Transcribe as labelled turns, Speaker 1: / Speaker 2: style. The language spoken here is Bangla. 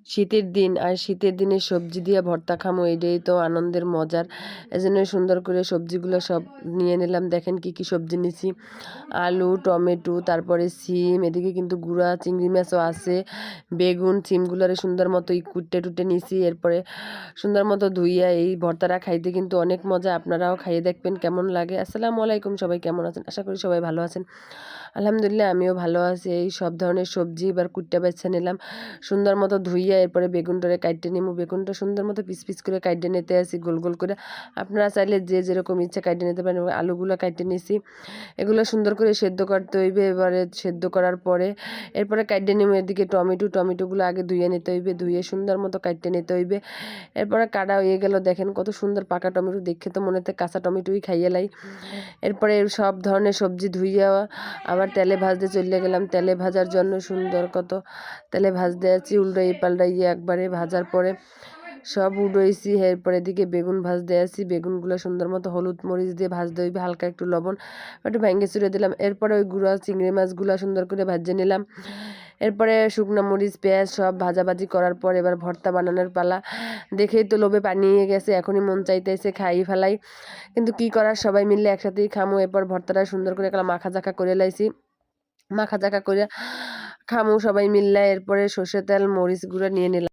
Speaker 1: শীতের দিন, আর শীতের দিনে সবজি দিয়ে ভর্তা খামো, এটাই তো আনন্দের মজার। এজন্য সুন্দর করে সবজিগুলো সব নিয়ে নিলাম। দেখেন কি কি সবজি নিছি, আলু, টমেটো, তারপরে সিম, এদিকে কিন্তু গুঁড়া চিংড়ি মাছও আছে, বেগুন, সিমগুলোরে সুন্দর মতো কুটে টুটে নিছি। এরপরে সুন্দর মতো ধুইয়া এই ভর্তাটা খাইতে কিন্তু অনেক মজা। আপনারাও খাইয়ে দেখবেন কেমন লাগে। আসসালামু আলাইকুম, সবাই কেমন আছেন? আশা করি সবাই ভালো আছেন। আলহামদুলিল্লাহ আমিও ভালো আছি। এই সব ধরনের সবজি এবার কুট্টা বেছে নিলাম সুন্দর মতো ধুইয়া। এরপরে বেগুনটারে কাইটে নিমু। বেগুনটা সুন্দর মতো পিস পিস করে কাইটে নিতে আসি, গোল গোল করে। আপনারা চাইলে যে যেরকম ইচ্ছা কাইটে নিতে পারেন। আলুগুলো কাইটে নিছি, এগুলো সুন্দর করে সেদ্ধ করতে হইবে। এবারে সেদ্ধ করার পরে এরপরে কাইটে নিমু। এদিকে টমেটোগুলো আগে ধুয়ে নিতে হইবে, ধুয়ে সুন্দর মতো কাইটে নিতে হইবে। এরপরে কাটা হয়ে গেল। দেখেন কত সুন্দর পাকা টমেটো, দেখে তো মনে হচ্ছে কাঁচা টমেটোই খাইয়ে লাই। এরপরে সব ধরনের সবজি ধুইয়া আবার তেলে ভাজতে চলে গেলাম। তেলে ভাজার জন্য সুন্দর কত তেলে ভাজতে আছি, উল্টাই পাল্টাইয়ে একবারে ভাজার পরে সব উডইছি। এরপরে এদিকে বেগুন ভাজতে আছি। বেগুনগুলো সুন্দর মতো হলুদ মরিচ দিয়ে ভাজতে হইবে, হালকা একটু লবণ একটু ভেঙে চুড়ে দিলাম। এরপরে ওই গুঁড়া চিংড়ি মাছগুলো সুন্দর করে ভাজে নিলাম। এরপরে শুকনো মরিচ পেঁয়াজ সব ভাজাভাজি করার পর এবার ভর্তা বানানোর পালা। দেখেই তো লোভে পানিয়ে গেছে, এখনই মন চাইতেছে খাই ফেলাই, কিন্তু কি করার, সবাই মিললে একসাথেই খামো। এরপর ভর্তাটা সুন্দর করে মাখা জাখা করে লাইছি, মাখা জাখা করে খামু সবাই মিললে। এরপরে সর্ষে তেল মরিচ গুঁড়া নিয়ে নিলাম।